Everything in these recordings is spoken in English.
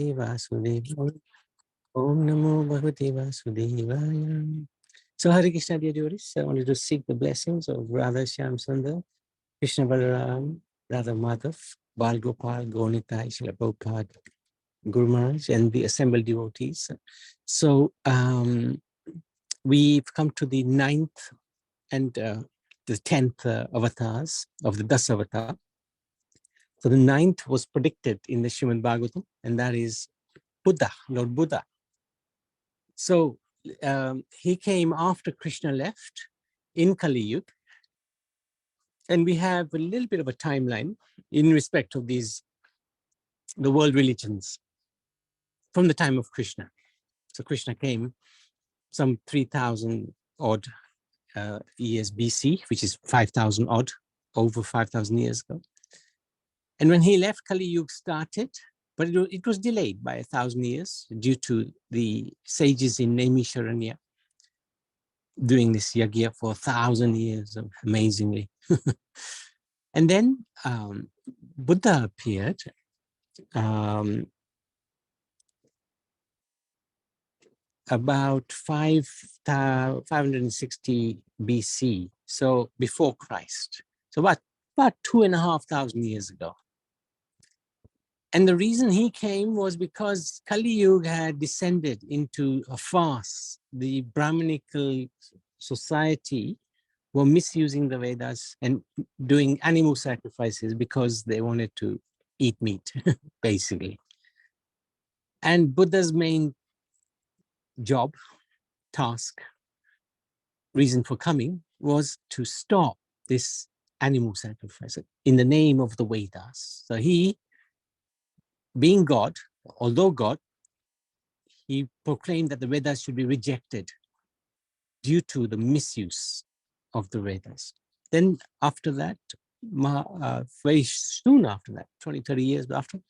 Vasudevaya. Om Namo Bhagavate Vasudevaya. So Hare Krishna, dear devotees, I wanted to seek the blessings of Radha Shyam Sundar, Krishna Balaram, Radha Madhav, Bal Gopal, Gaunitai, Srila Prabhupada, Guru Maharaj, and the assembled devotees. So we've come to the 9th and the 10th avatars of the Dasavatar. So the 9th was predicted in the Srimad Bhagavatam, and that is Buddha, Lord Buddha. So he came after Krishna left in Kali Yuga, and we have a little bit of a timeline in respect of the world religions from the time of Krishna. So Krishna came some 3,000 odd years BC, which is 5,000 odd, over 5,000 years ago. And when he left, Kali Yuga started, but it was delayed by 1,000 years due to the sages in Naimisharanya doing this yagya for 1,000 years, amazingly. And then Buddha appeared about 560 BC, so before Christ. So about 2,500 years ago. And the reason he came was because Kali Yuga had descended into a farce. The Brahminical society were misusing the Vedas and doing animal sacrifices because they wanted to eat meat, basically. And Buddha's main job, task, reason for coming was to stop this animal sacrifice in the name of the Vedas. So he, being God, although God, he proclaimed that the Vedas should be rejected due to the misuse of the Vedas. Then after that, very soon after that, 20, 30 years after,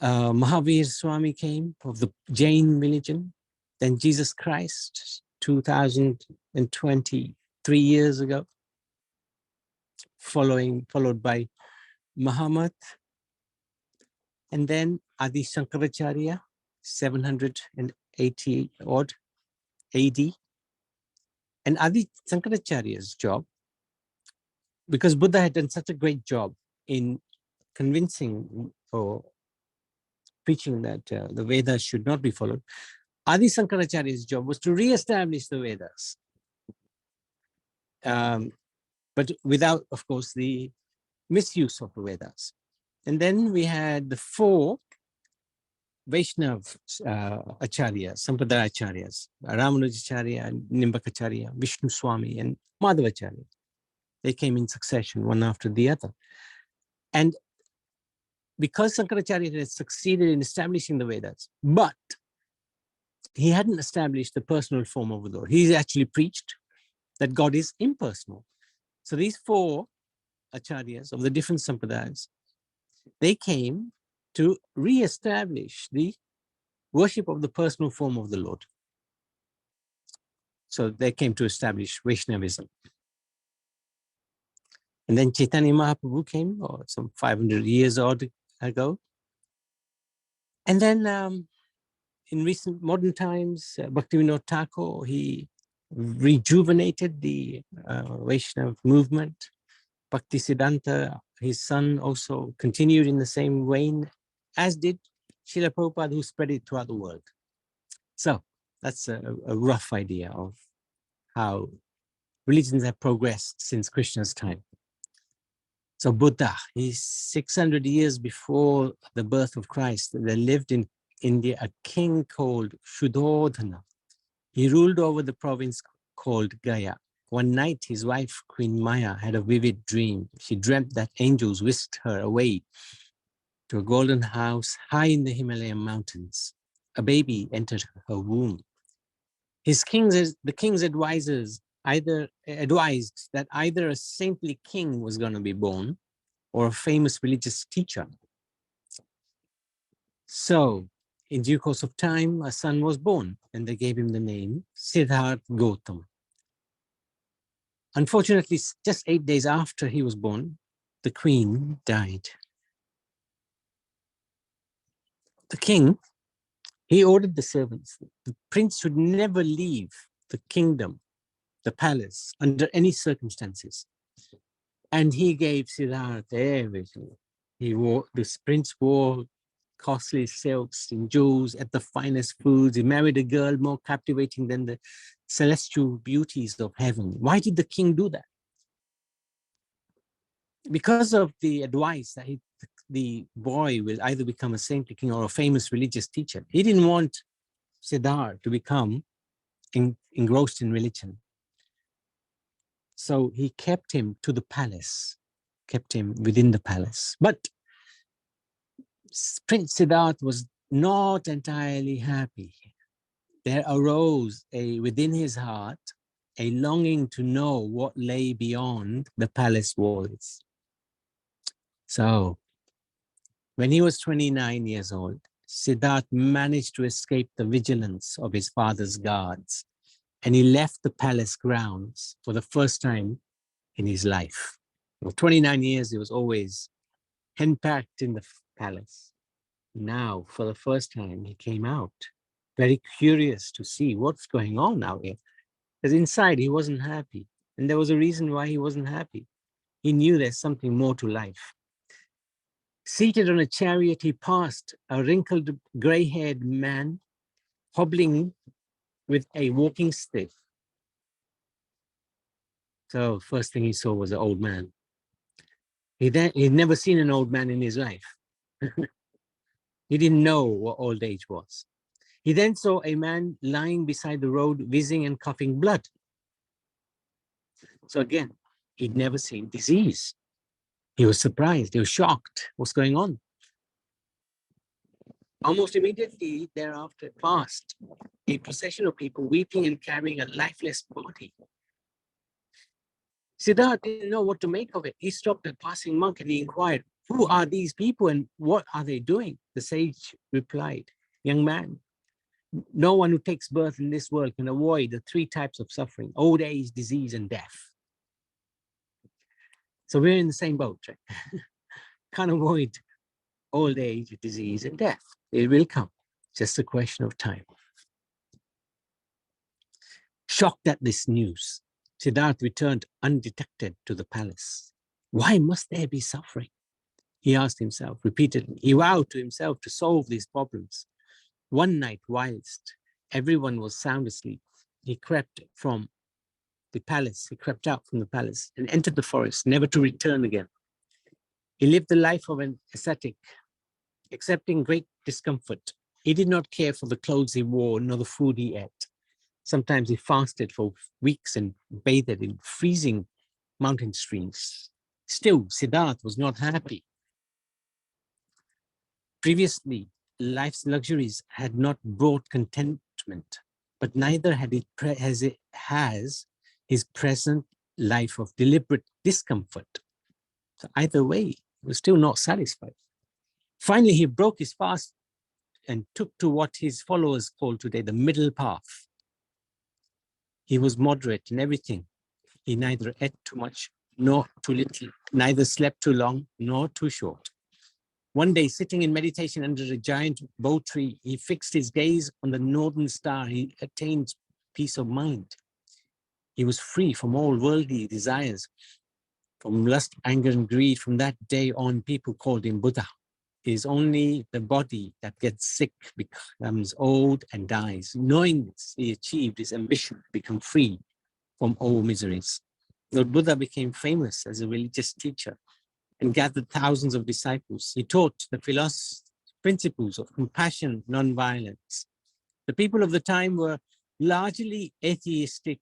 Mahavir Swami came of the Jain religion. Then Jesus Christ, 2023 years ago, followed by Muhammad. And then Adi Shankaracharya, 780 odd AD. And Adi Shankaracharya's job, because Buddha had done such a great job in convincing or preaching that the Vedas should not be followed, Adi Shankaracharya's job was to re-establish the Vedas. But without, of course, the misuse of the Vedas. And then we had the 4 Vaishnav acharyas, Sampradaya acharyas, Ramanujacharya, Nimbakacharya, Vishnu Swami, and Madhavacharya. They came in succession, one after the other. And because Shankaracharya had succeeded in establishing the Vedas, but he hadn't established the personal form of the Lord. He actually preached that God is impersonal. So these 4 acharyas of the different sampradayas, they came to re-establish the worship of the personal form of the Lord. So they came to establish Vaishnavism. And then Chaitanya Mahaprabhu came some 500 years odd ago. And then in recent modern times, Bhaktivinoda Thakur, he rejuvenated the Vaishnava movement. Bhaktisiddhanta, his son, also continued in the same vein, as did Srila Prabhupada, who spread it throughout the world. So that's a rough idea of how religions have progressed since Krishna's time. So Buddha, he's 600 years before the birth of Christ. There lived in India a king called Shuddhodhana. He ruled over the province called Gaya. One night, his wife, Queen Maya, had a vivid dream. She dreamt that angels whisked her away to a golden house high in the Himalayan mountains. A baby entered her womb. The king's advisors advised that either a saintly king was going to be born or a famous religious teacher. So, in due course of time, a son was born, and they gave him the name Siddhartha Gautam. Unfortunately, just 8 days after he was born, the queen died. The king, he ordered the servants, the prince should never leave the kingdom, the palace, under any circumstances. And he gave Siddhartha everything. This prince wore costly silks and jewels, at the finest foods. He married a girl more captivating than the celestial beauties of heaven. Why did the king do that? Because of the advice that the boy will either become a saintly king or a famous religious teacher. He didn't want Siddhartha to become engrossed in religion. So he kept him to the palace, kept him within the palace. But Prince Siddhartha was not entirely happy. There arose within his heart a longing to know what lay beyond the palace walls. So when he was 29 years old, Siddhartha managed to escape the vigilance of his father's guards, and he left the palace grounds for the first time in his life. For 29 years, he was always henpacked in the palace. Now, for the first time, he came out, very curious to see what's going on out here. Because inside, he wasn't happy. And there was a reason why he wasn't happy. He knew there's something more to life. Seated on a chariot, he passed a wrinkled, gray-haired man hobbling with a walking stick. So first thing he saw was an old man. He'd never seen an old man in his life. He didn't know what old age was. He then saw a man lying beside the road, wheezing and coughing blood. So again, he'd never seen disease. He was surprised, he was shocked. What's going on? Almost immediately thereafter passed a procession of people weeping and carrying a lifeless body. Siddhartha didn't know what to make of it. He stopped a passing monk and he inquired, "Who are these people and what are they doing?" The sage replied, "Young man, no one who takes birth in this world can avoid the three types of suffering: old age, disease, and death." So we're in the same boat, right? Can't avoid old age, disease, and death. It will come, just a question of time. Shocked at this news, Siddhartha returned undetected to the palace. Why must there be suffering? He asked himself repeatedly. He vowed to himself to solve these problems. One night, whilst everyone was sound asleep, he crept from the palace. He crept out from the palace and entered the forest, never to return again. He lived the life of an ascetic, accepting great discomfort. He did not care for the clothes he wore, nor the food he ate. Sometimes he fasted for weeks and bathed in freezing mountain streams. Still, Siddhartha was not happy. Previously, life's luxuries had not brought contentment, but neither has his present life of deliberate discomfort. So either way, he was still not satisfied. Finally, he broke his fast and took to what his followers call today the middle path. He was moderate in everything. He neither ate too much nor too little, neither slept too long nor too short. One day, sitting in meditation under a giant bo tree, he fixed his gaze on the northern star. He attained peace of mind. He was free from all worldly desires, from lust, anger, and greed. From that day on, people called him Buddha. It is only the body that gets sick, becomes old, and dies. Knowing this, he achieved his ambition to become free from all miseries. Lord Buddha became famous as a religious teacher and gathered thousands of disciples. He taught the principles of compassion, non-violence. The people of the time were largely atheistic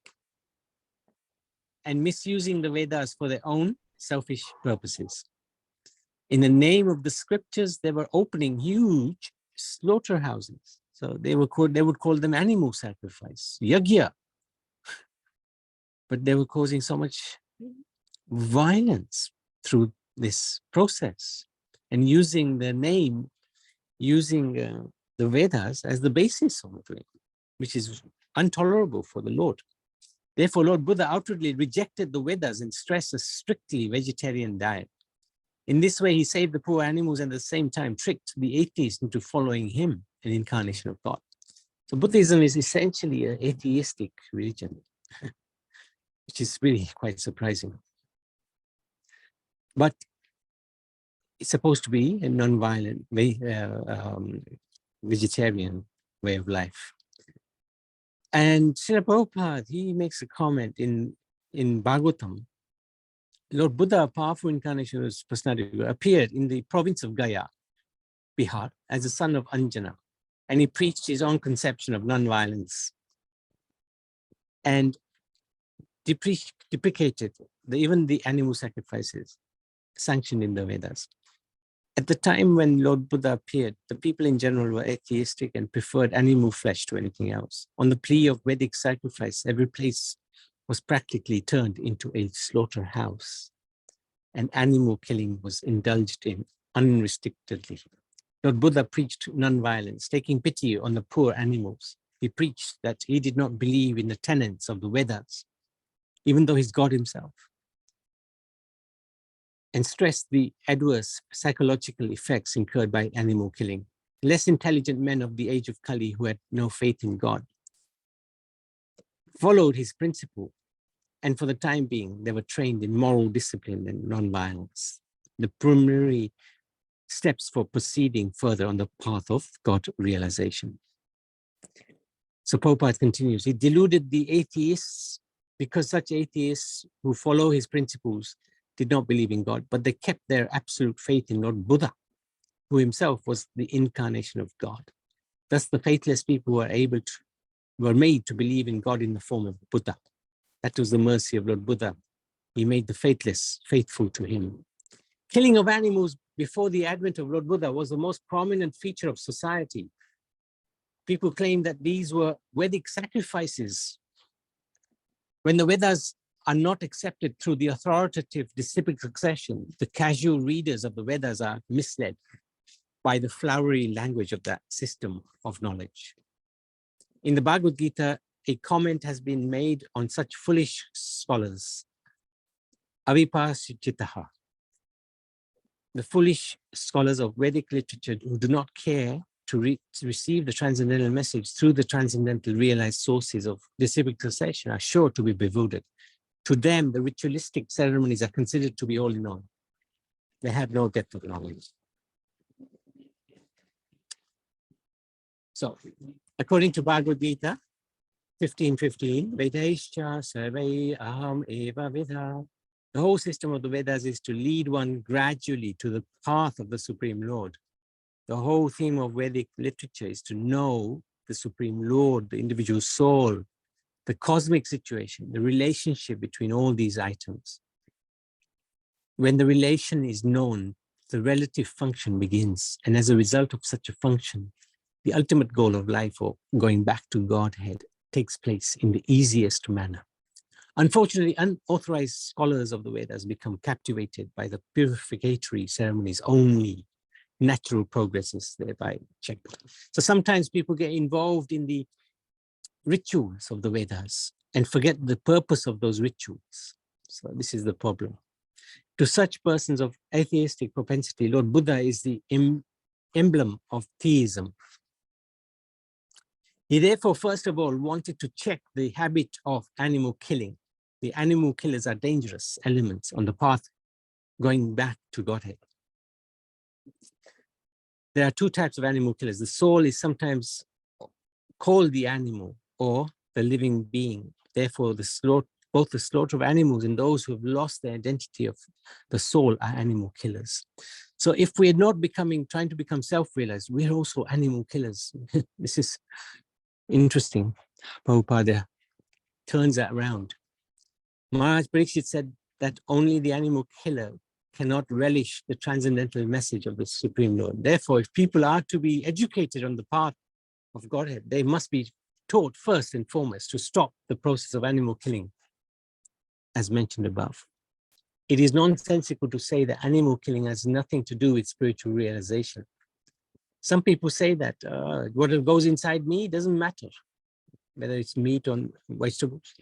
and misusing the Vedas for their own selfish purposes. In the name of the scriptures, they were opening huge slaughterhouses. So they would call them animal sacrifice, yagya. But they were causing so much violence through this process and using the name, using the Vedas as the basis of it, which is intolerable for the Lord. Therefore, Lord Buddha outwardly rejected the Vedas and stressed a strictly vegetarian diet. In this way, he saved the poor animals and at the same time tricked the atheists into following him, an incarnation of God. So Buddhism is essentially an atheistic religion, which is really quite surprising. But it's supposed to be a non-violent, vegetarian way of life. And Srila Prabhupada, he makes a comment in Bhagavatam. Lord Buddha, a powerful incarnation of his personality, appeared in the province of Gaya, Bihar, as the son of Anjana. And he preached his own conception of non-violence and deprecated even the animal sacrifices sanctioned in the Vedas. At the time when Lord Buddha appeared, the people in general were atheistic and preferred animal flesh to anything else. On the plea of Vedic sacrifice, every place was practically turned into a slaughterhouse, and animal killing was indulged in unrestrictedly. Lord Buddha preached non-violence, taking pity on the poor animals. He preached that he did not believe in the tenets of the Vedas, even though he's God himself, and stressed the adverse psychological effects incurred by animal killing. Less intelligent men of the age of Kali, who had no faith in God, followed his principle, and for the time being, they were trained in moral discipline and non-violence, the preliminary steps for proceeding further on the path of God realization. So Prabhupada continues, he deluded the atheists because such atheists who follow his principles did not believe in God, but they kept their absolute faith in Lord Buddha, who himself was the incarnation of God. Thus, the faithless people were made to believe in God in the form of Buddha. That was the mercy of Lord Buddha. He made the faithless faithful to him. Killing of animals before the advent of Lord Buddha was the most prominent feature of society. People claim that these were Vedic sacrifices. When the Vedas are not accepted through the authoritative disciplic succession, the casual readers of the Vedas are misled by the flowery language of that system of knowledge. In the Bhagavad Gita, a comment has been made on such foolish scholars. Avipasititaha. The foolish scholars of Vedic literature who do not care to receive the transcendental message through the transcendental realized sources of disciplic succession are sure to be bewildered. To them, the ritualistic ceremonies are considered to be all in all. They have no depth of knowledge. So, according to Bhagavad Gita 15:15, Vedaischa sarvai aham eva vidha. The whole system of the Vedas is to lead one gradually to the path of the Supreme Lord. The whole theme of Vedic literature is to know the Supreme Lord, the individual soul, the cosmic situation, the relationship between all these items. When the relation is known, the relative function begins. And as a result of such a function, the ultimate goal of life, or going back to Godhead, takes place in the easiest manner. Unfortunately, unauthorized scholars of the Vedas become captivated by the purificatory ceremonies only. Natural progress is thereby checked. So sometimes people get involved in the rituals of the Vedas and forget the purpose of those rituals. So this is the problem. To such persons of atheistic propensity, Lord Buddha is the emblem of theism. He therefore, first of all, wanted to check the habit of animal killing. The animal killers are dangerous elements on the path going back to Godhead. There are two types of animal killers. The soul is sometimes called the animal or the living being. Therefore, both the slaughter of animals and those who have lost their identity of the soul are animal killers. So if we are not trying to become self-realized, we're also animal killers. This is interesting. Prabhupada turns that around. Maharaj Pariksit said that only the animal killer cannot relish the transcendental message of the Supreme Lord. Therefore, if people are to be educated on the path of Godhead, they must be taught first and foremost to stop the process of animal killing, as mentioned above. It is nonsensical to say that animal killing has nothing to do with spiritual realization. Some people say that what goes inside me doesn't matter, whether it's meat or vegetables.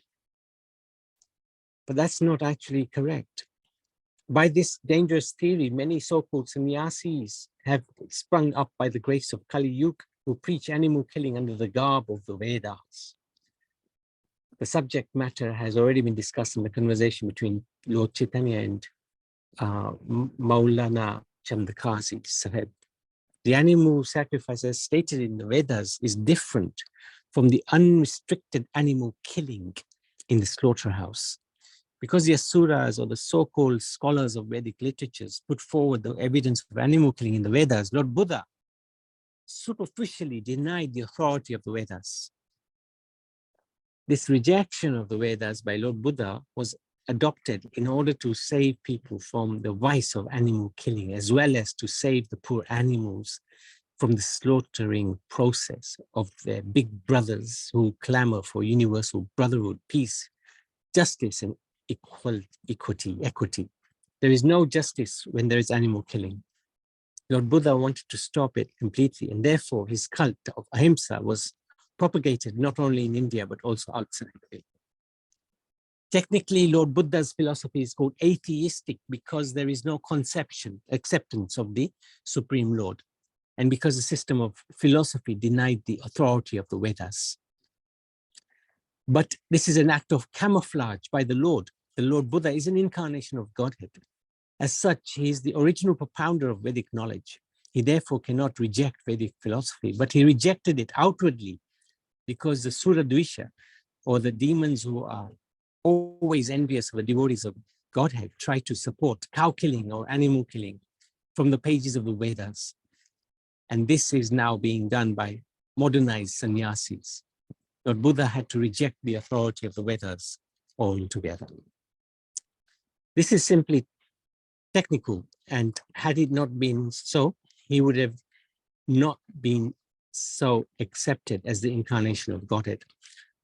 But that's not actually correct. By this dangerous theory, many so-called sannyasis have sprung up by the grace of Kali Yuga, who preach animal killing under the garb of the Vedas. The subject matter has already been discussed in the conversation between Lord Chaitanya and Maulana Chandakasi Sahib. The animal sacrifice, as stated in the Vedas, is different from the unrestricted animal killing in the slaughterhouse. Because the Asuras, or the so-called scholars of Vedic literatures, put forward the evidence of animal killing in the Vedas, Lord Buddha superficially denied the authority of the Vedas. This rejection of the Vedas by Lord Buddha was adopted in order to save people from the vice of animal killing, as well as to save the poor animals from the slaughtering process of their big brothers who clamor for universal brotherhood, peace, justice, and equity. There is no justice when there is animal killing. Lord Buddha wanted to stop it completely, and therefore his cult of ahimsa was propagated not only in India, but also outside of it. Technically, Lord Buddha's philosophy is called atheistic because there is no acceptance of the Supreme Lord, and because the system of philosophy denied the authority of the Vedas. But this is an act of camouflage by the Lord. The Lord Buddha is an incarnation of Godhead. As such, he is the original propounder of Vedic knowledge. He therefore cannot reject Vedic philosophy, but he rejected it outwardly because the Suradvisha, or the demons who are always envious of the devotees of Godhead, try to support cow killing or animal killing from the pages of the Vedas. And this is now being done by modernized sannyasis. Lord Buddha had to reject the authority of the Vedas altogether. This is simply technical, and had it not been so, he would have not been so accepted as the incarnation of Godhead,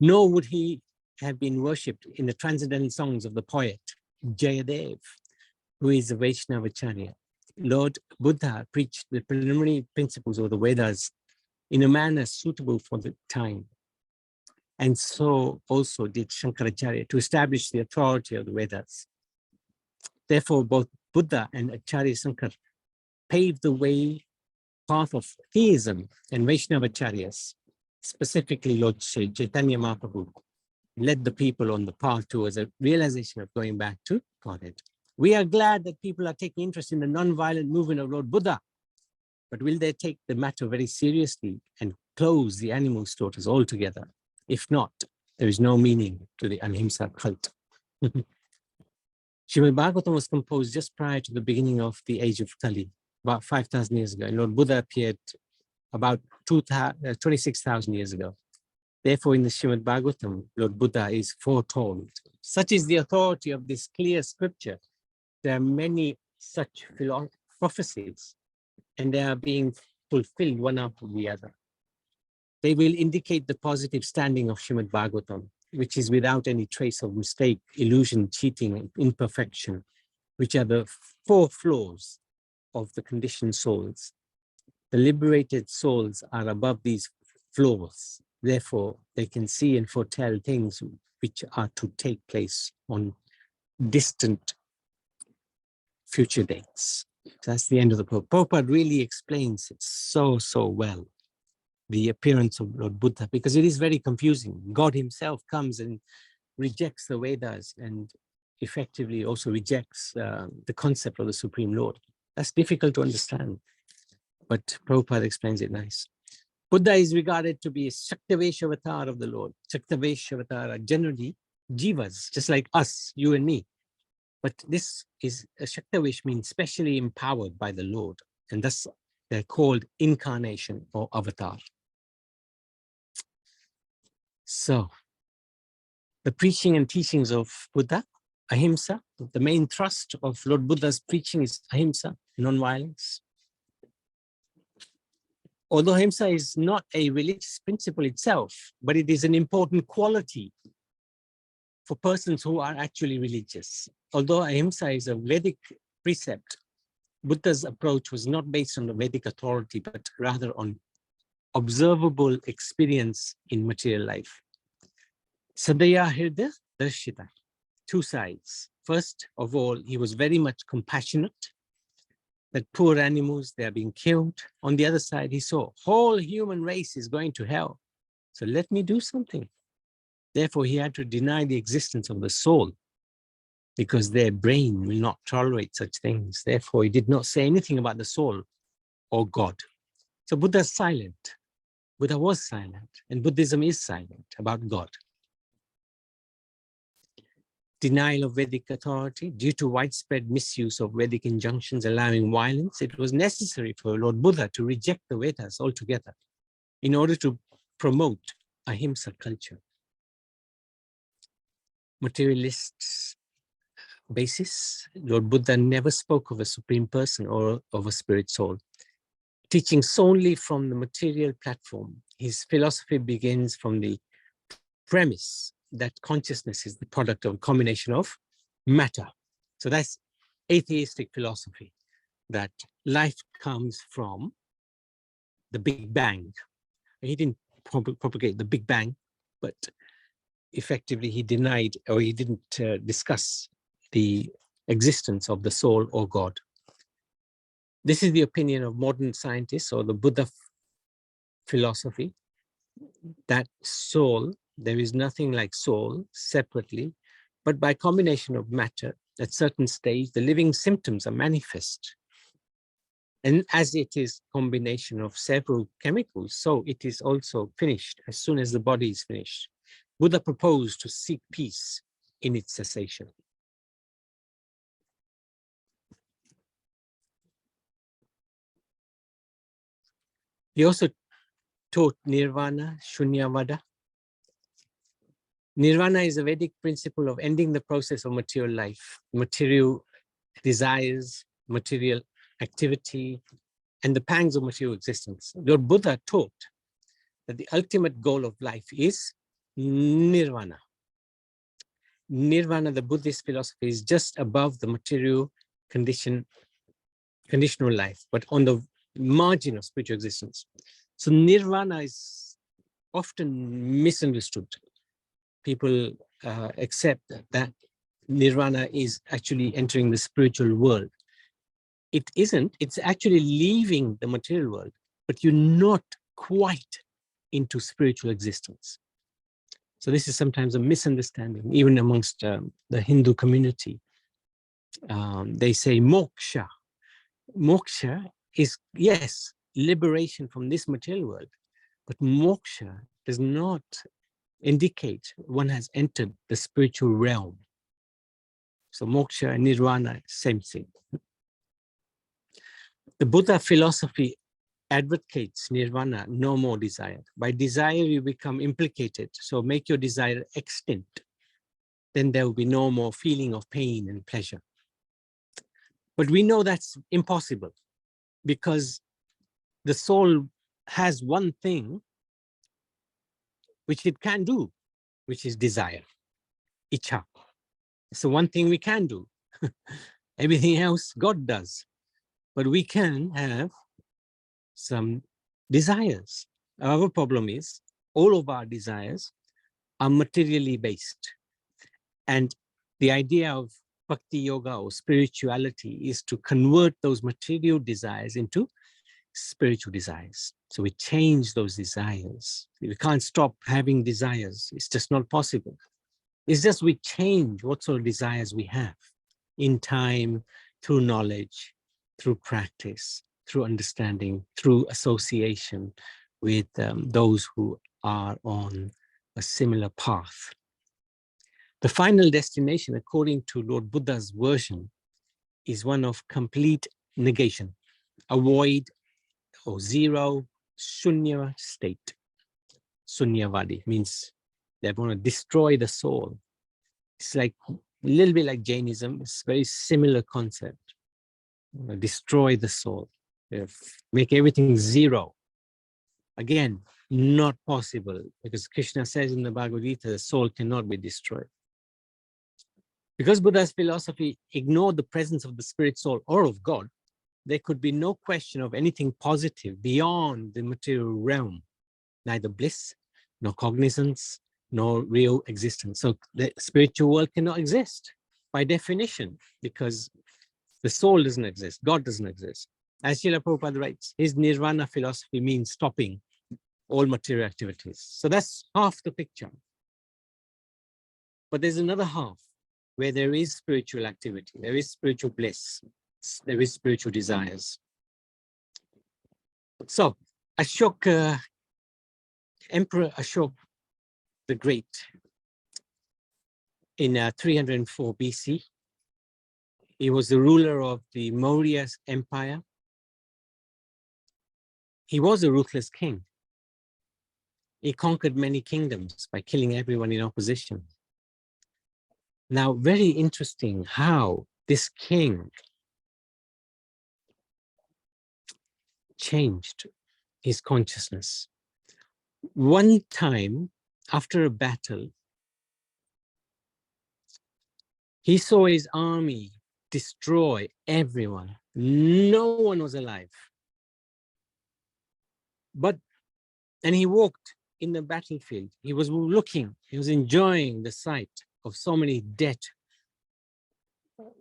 nor would he have been worshipped in the transcendental songs of the poet Jayadev, who is a Vaishnavacharya. Lord Buddha preached the preliminary principles of the Vedas in a manner suitable for the time. And so also did Shankaracharya to establish the authority of the Vedas. Therefore, both Buddha and Acharya Shankar paved the way, path of theism and Vaishnavacharyas, specifically Lord Chaitanya Mahaprabhu, led the people on the path towards a realization of going back to Godhead. We are glad that people are taking interest in the non-violent movement of Lord Buddha, but will they take the matter very seriously and close the animal slaughters altogether? If not, there is no meaning to the Ahimsa cult. Srimad Bhagavatam was composed just prior to the beginning of the age of Kali, about 5,000 years ago. And Lord Buddha appeared about 26,000 years ago. Therefore, in the Srimad Bhagavatam, Lord Buddha is foretold. Such is the authority of this clear scripture. There are many such prophecies, and they are being fulfilled one after the other. They will indicate the positive standing of Srimad Bhagavatam, which is without any trace of mistake, illusion, cheating, and imperfection, which are the four flaws of the conditioned souls. The liberated souls are above these flaws. Therefore, they can see and foretell things which are to take place on distant future dates. So that's the end of the Prabhupada. Prabhupada really explains it so well, the appearance of Lord Buddha, because it is very confusing. God himself comes and rejects the Vedas and effectively also rejects the concept of the Supreme Lord. That's difficult to understand, but Prabhupada explains it nice. Buddha is regarded to be a Shaktavesh avatar of the Lord. Shaktavesh avatar are generally jivas, just like us, you and me. But this is, a Shaktavesh means specially empowered by the Lord, and thus they're called incarnation or avatar. So, the preaching and teachings of Buddha, ahimsa, the main thrust of Lord Buddha's preaching is ahimsa, non-violence. Although ahimsa is not a religious principle itself, but it is an important quality for persons who are actually religious. Although ahimsa is a Vedic precept, Buddha's approach was not based on the Vedic authority, but rather on observable experience in material life. Sadaya Hirda Darshita, two sides. first of all, he was very much compassionate, that poor animals, they are being killed. On the other side, he saw whole human race is going to hell. So let me do something. Therefore, he had to deny the existence of the soul because their brain will not tolerate such things. Therefore, he did not say anything about the soul or God. So Buddha's silent. Buddha was silent, and Buddhism is silent about God. Denial of Vedic authority. Due to widespread misuse of Vedic injunctions allowing violence, it was necessary for Lord Buddha to reject the Vedas altogether in order to promote ahimsa culture. Materialists basis, Lord Buddha never spoke of a supreme person or of a spirit soul. Teaching solely from the material platform, his philosophy begins from the premise that consciousness is the product of a combination of matter. So that's atheistic philosophy, that life comes from the Big Bang. He didn't propagate the Big Bang, but effectively he denied, or he didn't discuss the existence of the soul or God. This is the opinion of modern scientists or the Buddha philosophy, that soul, there is nothing like soul separately, but by combination of matter, at certain stage, the living symptoms are manifest. And as it is combination of several chemicals, so it is also finished as soon as the body is finished. Buddha proposed to seek peace in its cessation. He also taught nirvana, shunyavada. Nirvana is a Vedic principle of ending the process of material life, material desires, material activity, and the pangs of material existence. Lord Buddha taught that the ultimate goal of life is nirvana. Nirvana, the Buddhist philosophy, is just above the material conditional life, but on the margin of spiritual existence. So nirvana is often misunderstood. People accept that nirvana is actually entering the spiritual world. It isn't, it's actually leaving the material world, but you're not quite into spiritual existence. So this is sometimes a misunderstanding, even amongst the Hindu community. They say moksha. Moksha is, yes, liberation from this material world, but moksha does not indicate one has entered the spiritual realm. So moksha and nirvana, same thing. The Buddha philosophy advocates nirvana, no more desire. By desire, you become implicated. So make your desire extinct. Then there will be no more feeling of pain and pleasure. But we know that's impossible because the soul has one thing which it can do, which is desire, icha. It's the one thing we can do. Everything else God does. But we can have some desires. Our problem is all of our desires are materially based. And the idea of bhakti yoga or spirituality is to convert those material desires into spiritual desires. So we change those desires. We can't stop having desires. It's just not possible. It's just we change what sort of desires we have in time, through knowledge, through practice, through understanding, through association with those who are on a similar path. The final destination, according to Lord Buddha's version, is one of complete negation, a void or zero, shunya state. Sunyavadi means they want to destroy the soul. It's like a little bit like Jainism. It's a very similar concept. Destroy the soul, make everything zero. Again, not possible, because Krishna says in the Bhagavad Gita, the soul cannot be destroyed. Because Buddha's philosophy ignored the presence of the spirit soul or of God, there could be no question of anything positive beyond the material realm, neither bliss, nor cognizance, nor real existence. So the spiritual world cannot exist. by definition, because the soul doesn't exist, God doesn't exist. As Srila Prabhupada writes, his nirvana philosophy means stopping all material activities. So that's half the picture. But there's another half where there is spiritual activity, there is spiritual bliss, there is spiritual desires. So Ashoka, Emperor Ashoka the Great, in 304 BC, he was the ruler of the Maurya Empire. He was a ruthless king. He conquered many kingdoms by killing everyone in opposition. Now, very interesting how this king changed his consciousness. One time, after a battle, he saw his army destroy everyone. No one was alive. And he walked in the battlefield. He was looking, he was enjoying the sight of so many dead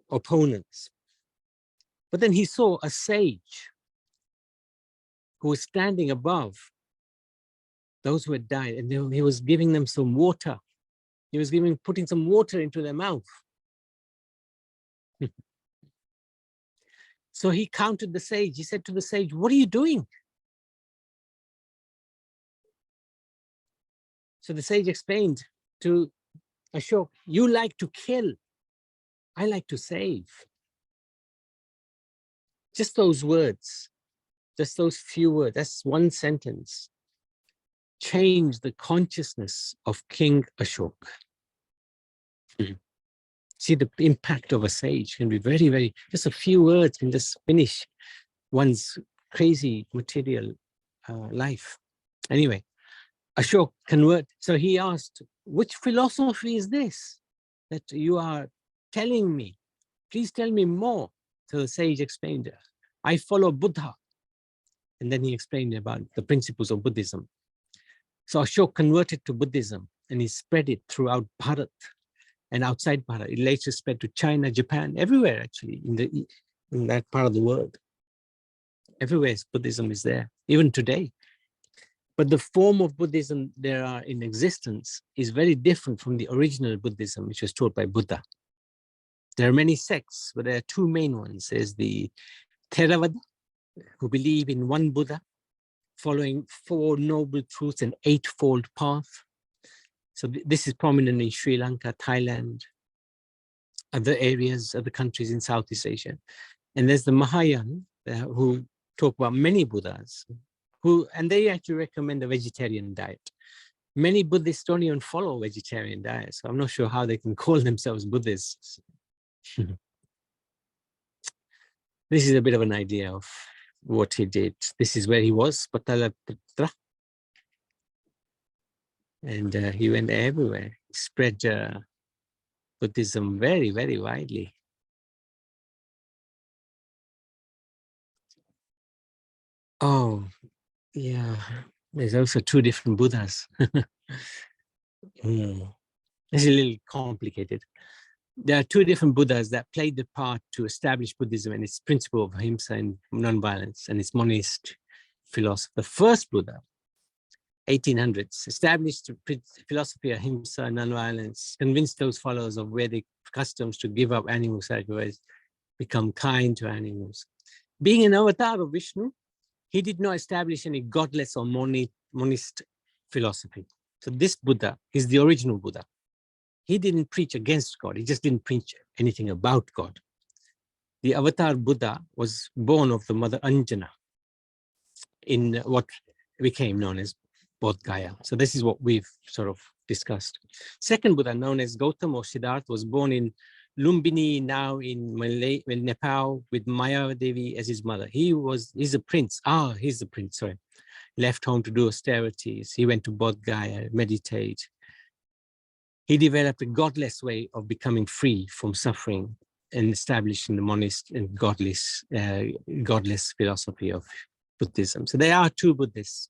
opponents. But then he saw a sage who was standing above those who had died, and he was giving them some water. He was putting some water into their mouth. So he counted the sage. He said to the sage, "What are you doing?" So the sage explained to Ashok, "You like to kill, I like to save." Just those words, just those few words, that's one sentence, changed the consciousness of King Ashok. See, the impact of a sage can be very, very, just a few words can just finish one's crazy material life. Anyway, Ashok convert. So he asked, "Which philosophy is this that you are telling me? Please tell me more." So the sage explained, "I follow Buddha." And then he explained about the principles of Buddhism. So Ashok converted to Buddhism and he spread it throughout Bharat and outside Bharat. It later spread to China, Japan, everywhere actually in that part of the world. Everywhere Buddhism is there, even today. But the form of Buddhism there are in existence is very different from the original Buddhism, which was taught by Buddha. There are many sects, but there are two main ones. There's the Theravada, who believe in one Buddha, following 4 noble truths and 8-fold path. So this is prominent in Sri Lanka, Thailand, other areas, other countries in Southeast Asia. And there's the Mahayana, who talk about many Buddhas, and they actually recommend a vegetarian diet. Many Buddhists don't even follow vegetarian diets, so I'm not sure how they can call themselves Buddhists. This is a bit of an idea of what he did. This is where he was, Pataliputra. And he went everywhere, spread Buddhism very, very widely. Oh, yeah. There's also 2 different Buddhas. It's a little complicated. There are 2 different Buddhas that played the part to establish Buddhism and its principle of ahimsa and non-violence and its monist philosophy. The first Buddha, 1800s, established the philosophy of ahimsa and non-violence, convinced those followers of Vedic customs to give up animal sacrifice, become kind to animals. Being an avatar of Vishnu, he did not establish any godless or monist philosophy. So this Buddha is the original Buddha. He didn't preach against God. He just didn't preach anything about God. The avatar Buddha was born of the mother Anjana in what became known as Bodh Gaya. So this is what we've sort of discussed. Second Buddha, known as Gautama or Siddhartha, was born in Lumbini, now in Nepal, with Maya Devi as his mother. He's a prince. He's the prince, sorry. Left home to do austerities. He went to Bodh Gaya, meditate. He developed a godless way of becoming free from suffering and establishing the monist and godless philosophy of Buddhism. So there are 2 Buddhas,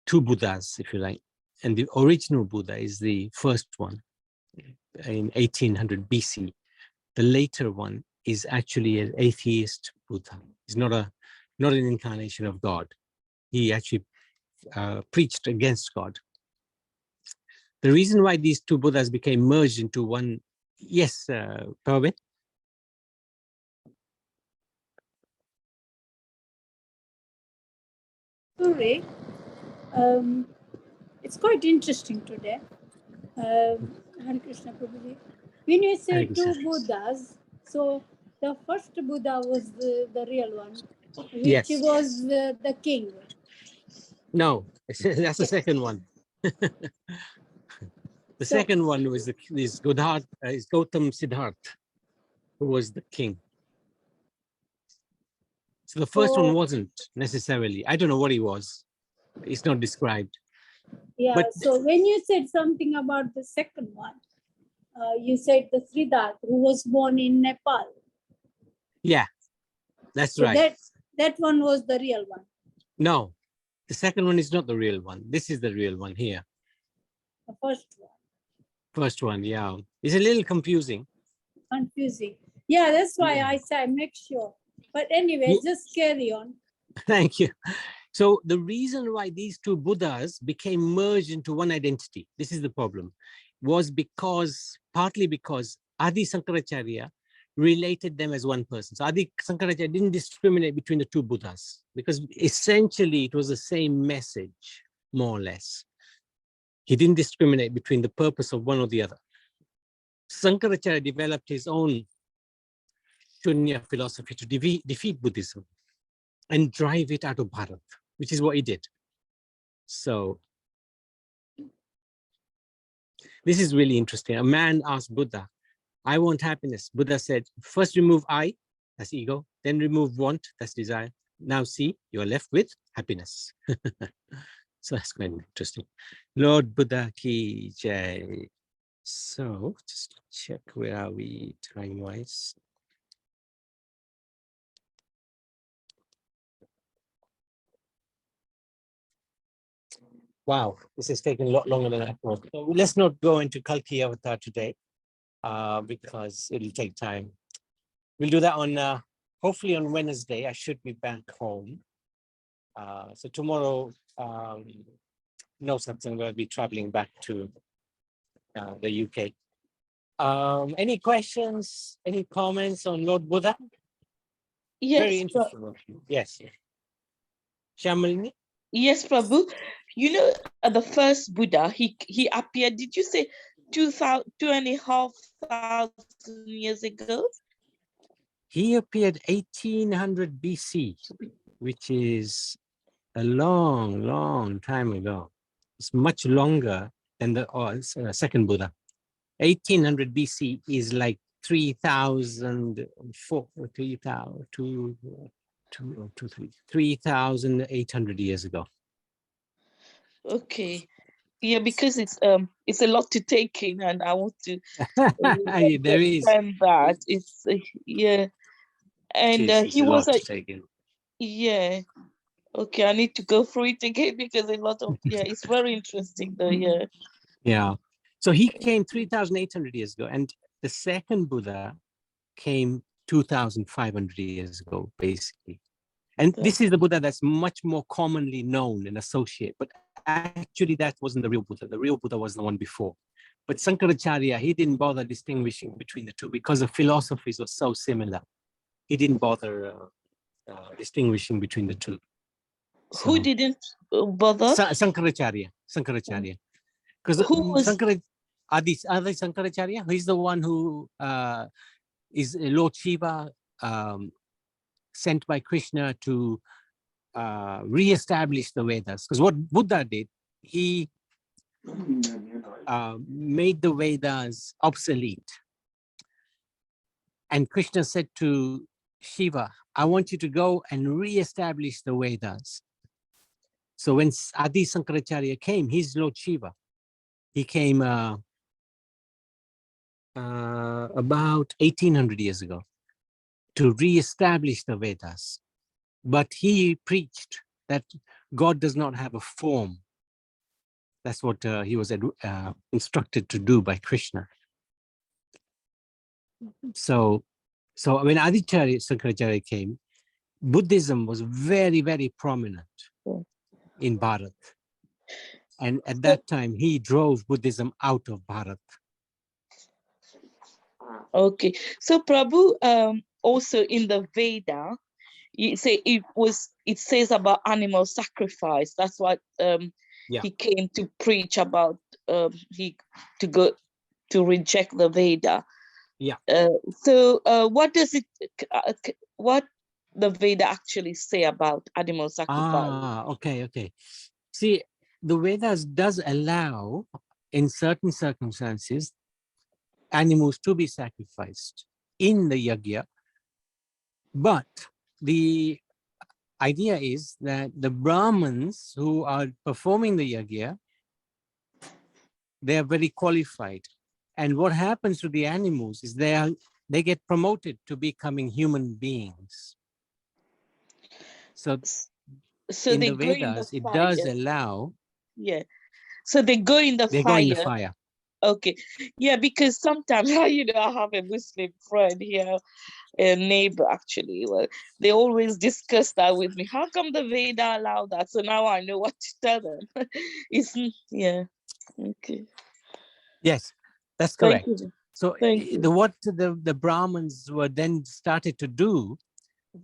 2 Buddhas, if you like. And the original Buddha is the first one. in 1800 BC. The later one is actually an atheist Buddha. He's not an incarnation of God. He actually preached against God. The reason why these two Buddhas became merged into one, yes, Parvin? Sorry, it's quite interesting today. Hare Krishna Prabhuji. When you say two Buddhas, so the first Buddha was the real one, which was the king. No, that's the second one. The second one was is Gautam Siddhartha, who was the king. So the first one wasn't necessarily. I don't know what he was. It's not described. Yeah. But, so when you said something about the second one, you said the Siddhartha, who was born in Nepal. Yeah, that's right. That one was the real one. No, the second one is not the real one. This is the real one here. The first one. First one, yeah. It's a little confusing. Confusing. Yeah, that's why I said make sure. But anyway, just carry on. Thank you. So the reason why these two Buddhas became merged into one identity, this is the problem, was partly because Adi Sankaracharya related them as one person. So Adi Sankaracharya didn't discriminate between the two Buddhas because essentially it was the same message, more or less. He didn't discriminate between the purpose of one or the other. Sankaracharya developed his own Shunya philosophy to defeat Buddhism and drive it out of Bharat, which is what he did. So this is really interesting. A man asked Buddha, I want happiness. Buddha said, first remove I, that's ego, then remove want, that's desire. Now see, you're left with happiness. So that's quite interesting. Lord Buddha ki jai. So just check, where are we time-wise? Wow, this is taking a lot longer than I thought. So let's not go into Kalki Avatar today because it'll take time. We'll do that on, hopefully on Wednesday. I should be back home. So tomorrow, no something, we'll be traveling back to the UK. Any questions, any comments on Lord Buddha? Yes. Very interesting. Yes. Shamalini? Yes, Prabhu. You know, the first Buddha, he appeared, did you say 2,500 years ago? He appeared 1800 BC, which is a long, long time ago. It's much longer than the second Buddha. 1800 BC is like 3,800 years ago. Okay. Yeah, because it's a lot to take in, and I want to there is that. It's yeah. And he was yeah. Okay, I need to go through it again because a lot of it's very interesting though. Yeah. Yeah. So he came 3,800 years ago, and the second Buddha came 2,500 years ago, basically. And this is the Buddha that's much more commonly known and associated, but actually that wasn't the real Buddha. The real Buddha was the one before. But Sankaracharya, he didn't bother distinguishing between the two because the philosophies were so similar. He didn't bother distinguishing between the two. So, who didn't bother? Sankaracharya. Because Adi Sankaracharya, he's the one who is Lord Shiva, sent by Krishna to re-establish the Vedas. Because what Buddha did, he made the Vedas obsolete. And Krishna said to Shiva, I want you to go and re-establish the Vedas. So when Adi Sankaracharya came, he's Lord Shiva. He came about 1800 years ago to re-establish the Vedas. But he preached that God does not have a form. That's what he was instructed to do by Krishna. So when Adicharya Shankaracharya came, Buddhism was very, very prominent in Bharat. And at that time, he drove Buddhism out of Bharat. Okay. So Prabhu, also in the Veda, you say it says about animal sacrifice. That's what he came to preach about. To go to reject the Veda. Yeah. So what does it? What the Veda actually say about animal sacrifice? Okay. See, the Vedas does allow, in certain circumstances, animals to be sacrificed in the yajna, but the idea is that the Brahmins who are performing the yajna, they are very qualified. And what happens to the animals is they get promoted to becoming human beings. So in they the go in the Vedas, it fire. does allow. Yeah. So they go in the they fire. Go in the fire. Okay. Yeah, because sometimes, I have a Muslim friend here, a neighbor actually. Well, they always discuss that with me. How come the Veda allow that? So now I know what to tell them. Yeah. Okay. Yes, that's correct. Thank you. So what the Brahmins were then started to do,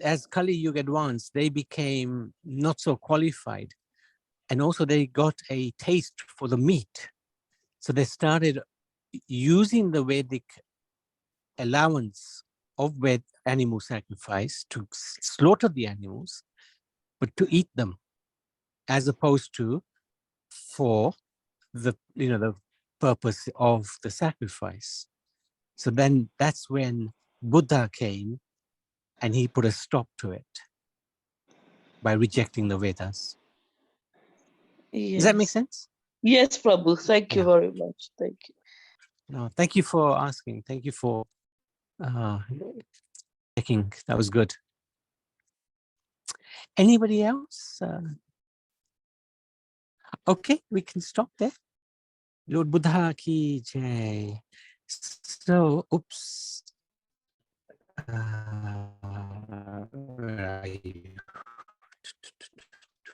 as Kali Yuga advanced, they became not so qualified. And also they got a taste for the meat. So they started using the Vedic allowance of animal sacrifice to slaughter the animals, but to eat them, as opposed to for the purpose of the sacrifice. So then that's when Buddha came and he put a stop to it by rejecting the Vedas. Yes. Does that make sense? Yes, Prabhu. Thank you very much. Thank you. No, thank you for asking. Thank you for checking. That was good. Anybody else? Okay, we can stop there. Lord Buddha ki jai. So, oops. Where are you?